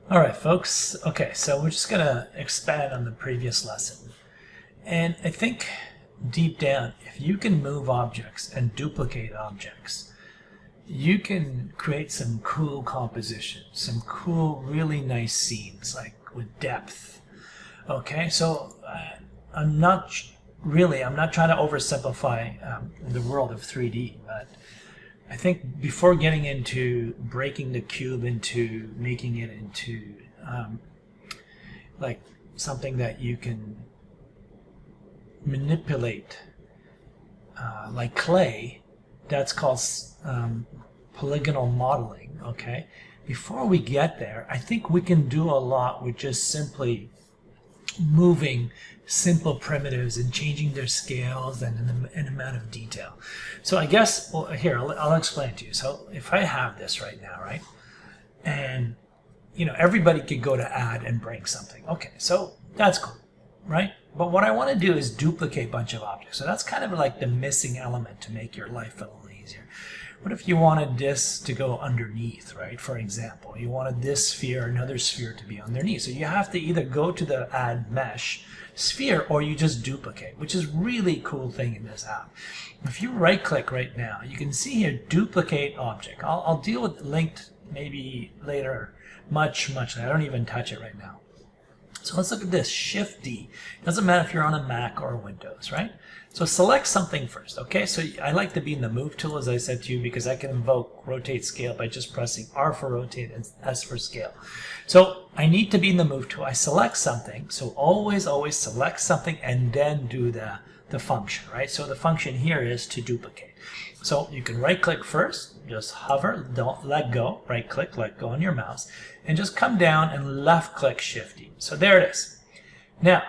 All right, folks. Okay, so we're just going to expand on the previous lesson. And I think deep down, if you can move objects and duplicate objects, you can create some cool compositions, some cool, really nice scenes, like with depth. Okay, so I'm not trying to oversimplify the world of 3D, but I think before getting into breaking the cube into making it into like something that you can manipulate like clay, that's called polygonal modeling. Okay, before we get there, I think we can do a lot with just simply moving simple primitives and changing their scales and an amount of detail. So I guess, well, here, I'll explain to you. So if I have this right now, right, and everybody could go to add and bring something. Okay, so that's cool, right? But what I want to do is duplicate a bunch of objects. So that's kind of like the missing element to make your life a little easier. What if you wanted this to go underneath, right? For example, you wanted this sphere, another sphere to be underneath. So you have to either go to the add mesh sphere or you just duplicate, which is really cool thing in this app. If you right click right now, you can see here duplicate object. I'll deal with linked maybe later, much later. I don't even touch it right now. So let's look at this, Shift D. Doesn't matter if you're on a Mac or Windows, right? So select something first, okay? So I like to be in the Move tool, as I said to you, because I can invoke Rotate Scale by just pressing R for Rotate and S for Scale. So I need to be in the Move tool. I select something, so always select something and then do the function, right? So the function here is to duplicate. So you can right-click first, just hover, don't let go, right-click, let go on your mouse, and just come down and left-click Shift D. So there it is. Now,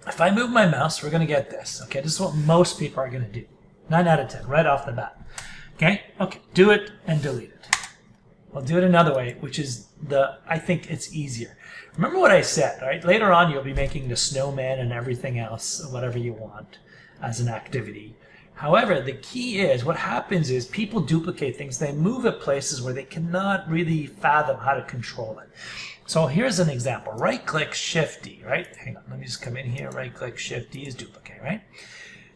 if I move my mouse, we're going to get this. Okay, this is what most people are going to do. 9 out of 10, right off the bat. Okay, do it and delete it. We'll do it another way, which is I think it's easier. Remember what I said, right? Later on, you'll be making the snowman and everything else, whatever you want, as an activity. However, the key is, what happens is people duplicate things. They move at places where they cannot really fathom how to control it. So here's an example. Right-click Shift D, right? Hang on, let me just come in here. Right-click Shift D is duplicate, right?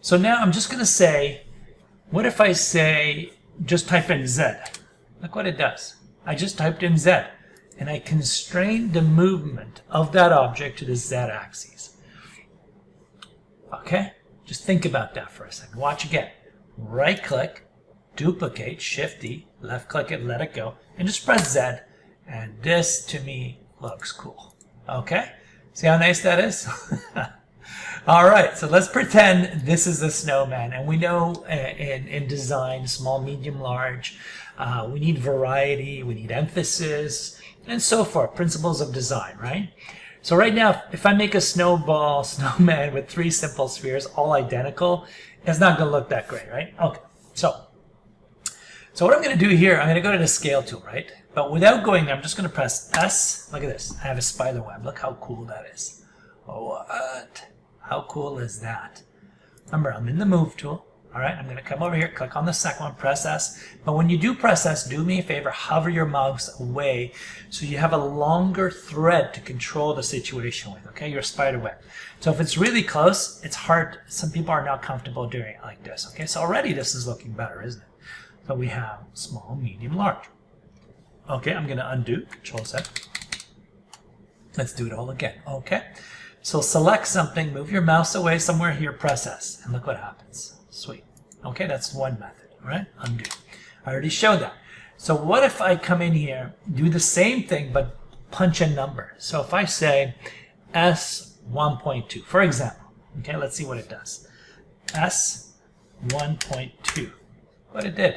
So now I'm just going to say, what if I say, just type in Z? Look what it does. I just typed in Z, and I constrained the movement of that object to the Z axis. Okay? Just think about that for a second. Watch again. Right-click, duplicate, Shift D, left-click it, let it go, and just press Z. And this, to me, looks cool. Okay? See how nice that is? All right, so let's pretend this is a snowman. And we know in design, small, medium, large, we need variety, we need emphasis, and so forth. Principles of design, right? So right now, if I make a snowman with 3 simple spheres, all identical, it's not going to look that great, right? Okay, so what I'm going to do here, I'm going to go to the scale tool, right? But without going there, I'm just going to press S. Look at this. I have a spider web. Look how cool that is. What? How cool is that? Remember, I'm in the Move tool. All right, I'm going to come over here, click on the second one, press S. But when you do press S, do me a favor, hover your mouse away so you have a longer thread to control the situation with, okay, your spider web. So if it's really close, it's hard. Some people are not comfortable doing it like this, okay? So already this is looking better, isn't it? So we have small, medium, large. Okay, I'm going to undo, Control Z. Let's do it all again, okay? So select something, move your mouse away somewhere here, press S, and look what happens. Sweet. Okay, that's one method, all right? Undo. I already showed that. So what if I come in here, do the same thing, but punch a number? So if I say S1.2, for example, okay, let's see what it does. S1.2, what it did.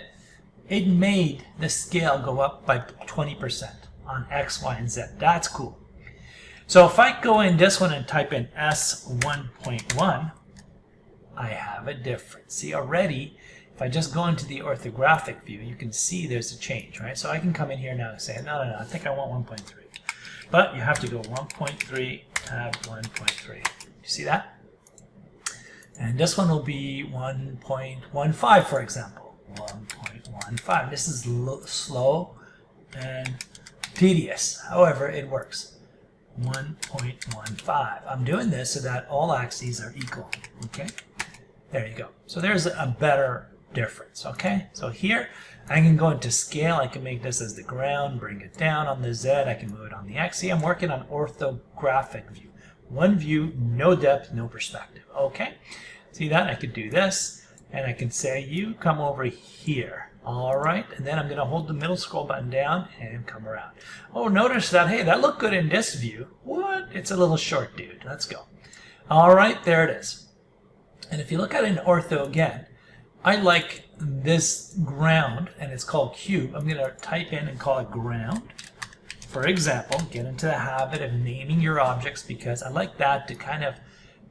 It made the scale go up by 20% on X, Y, and Z. That's cool. So if I go in this one and type in S1.1, I have a difference. See, already, if I just go into the orthographic view, you can see there's a change, right? So I can come in here now and say, no, I think I want 1.3. But you have to go 1.3, tab 1.3. You see that? And this one will be 1.15, for example. 1.15. This is slow and Tedious. However, it works. 1.15. I'm doing this so that all axes are equal. Okay? There you go. So there's a better difference. Okay? So here, I can go into scale. I can make this as the ground, bring it down on the Z. I can move it on the X. See, I'm working on orthographic view. One view, no depth, no perspective. Okay? See that? I could do this, and I can say, you come over here. All right, and then I'm going to hold the middle scroll button down and come around. Oh, notice that, hey, that looked good in this view. What? It's a little short, dude. Let's go. All right, there it is. And if you look at it in ortho again, I like this ground, and it's called cube. I'm going to type in and call it ground. For example, get into the habit of naming your objects because I like that to kind of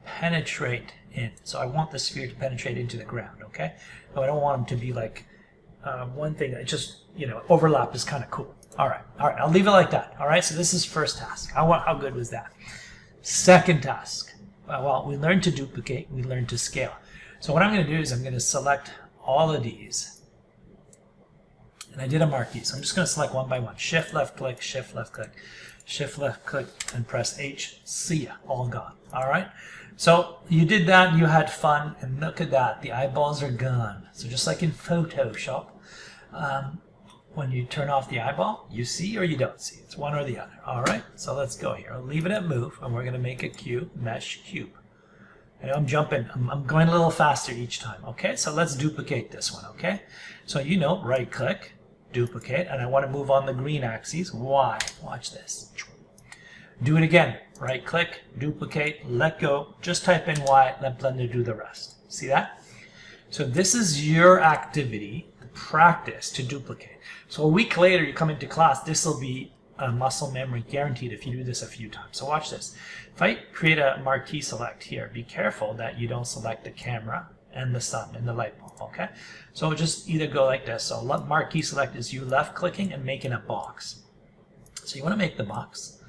penetrate in. So I want the sphere to penetrate into the ground, okay? No, I don't want them to be like one thing that just, you know, overlap is kind of cool. All right, I'll leave it like that. All right, so this is first task. How good was that? Second task. Well, we learned to duplicate, we learned to scale. So what I'm going to do is I'm going to select all of these. And I did a marquee, so I'm just going to select one by one. Shift left click, shift left click, shift left click, and press H. See ya, all gone. All right. So you did that, you had fun, and look at that, the eyeballs are gone. So just like in Photoshop, when you turn off the eyeball, you see or you don't see. It's one or the other. All right. So let's go here. I'll leave it at move, and we're going to make a cube, mesh cube. I know I'm jumping. I'm going a little faster each time. Okay. So let's duplicate this one. Okay. So you know, right click, duplicate, and I want to move on the green axis. Y. Watch this. Do it again. Right click, duplicate, let go. Just type in Y, let Blender do the rest. See that? So this is your activity, the practice to duplicate. So a week later, you come into class, this will be a muscle memory guaranteed if you do this a few times. So watch this. If I create a marquee select here, be careful that you don't select the camera and the sun and the light bulb, okay? So just either go like this. So marquee select is you left clicking and making a box. So you want to make the box.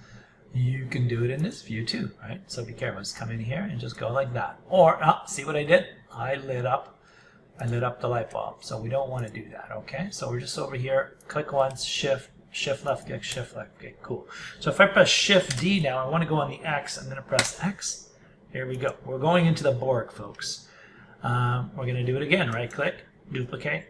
You can do it in this view too, right? So be careful. Just come in here and just go like that. Or, see what I did? I lit up the light bulb. So we don't want to do that, okay? So we're just over here, click once, shift left click, shift left click, cool. So if I press shift D now, I want to go on the X, I'm going to press X. Here we go. We're going into the Borg, folks. We're going to do it again, right click, duplicate,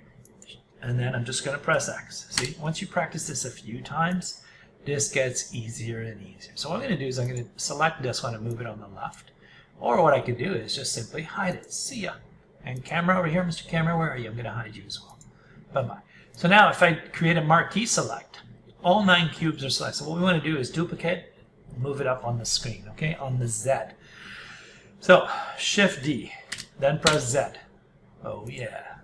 and then I'm just going to press X. See, once you practice this a few times, this gets easier and easier. So what I'm going to do is I'm going to select this one and move it on the left. Or what I could do is just simply hide it. See ya. And camera over here, Mr. Camera, where are you? I'm going to hide you as well. Bye-bye. So now if I create a marquee select, all 9 cubes are selected. So what we want to do is duplicate, move it up on the screen, okay, on the Z. So Shift D, then press Z. Oh yeah.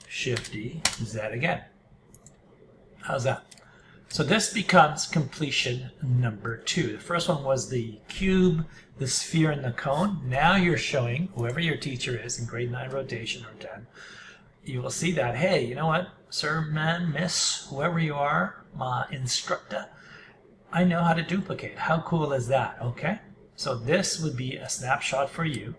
Shift D, Z again. How's that? So this becomes completion number 2. The first one was the cube, the sphere, and the cone. Now you're showing, whoever your teacher is in grade 9 rotation or 10, you will see that, hey, you know what, sir, man, miss, whoever you are, my instructor, I know how to duplicate. How cool is that, okay? So this would be a snapshot for you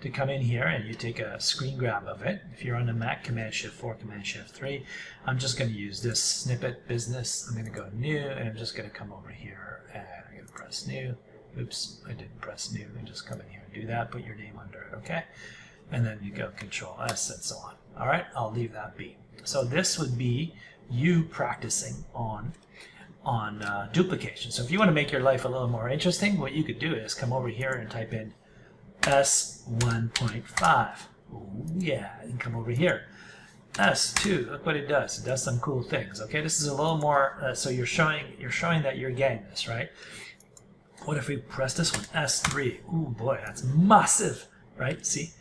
to come in here and you take a screen grab of it. If you're on the Mac, Command Shift 4, Command Shift 3. I'm just going to use this snippet business. I'm going to go new, and I'm just going to come over here and I'm going to press new. Oops, I didn't press new. And just come in here and do that. Put your name under it, okay? And then you go Control S and so on. All right, I'll leave that be. So this would be you practicing on duplication. So if you want to make your life a little more interesting, what you could do is come over here and type in S1.5. Ooh, yeah, and come over here. S2, look what it does. It does some cool things. Okay, this is a little more, so you're showing that you're getting this, right? What if we press this one, S3? Ooh, boy, that's massive, right? See?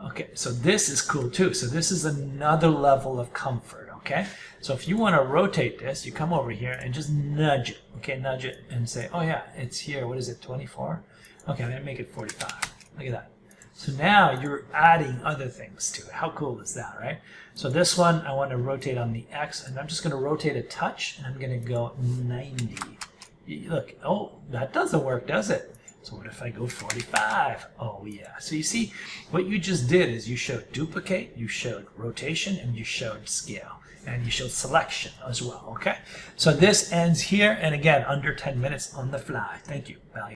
Okay, so this is cool too. So this is another level of comfort, okay? So if you want to rotate this, you come over here and just nudge it, okay? Nudge it and say, oh yeah, it's here. What is it, 24? Okay, I'm going to make it 45. Look at that. So now you're adding other things to it. How cool is that, right? So this one, I want to rotate on the X, and I'm just going to rotate a touch, and I'm going to go 90. Look, oh, that doesn't work, does it? So what if I go 45? Oh yeah. So you see, what you just did is you showed duplicate, you showed rotation, and you showed scale. and you show selection as well, okay? So this ends here, and again, under 10 minutes on the fly. Thank you. Bye.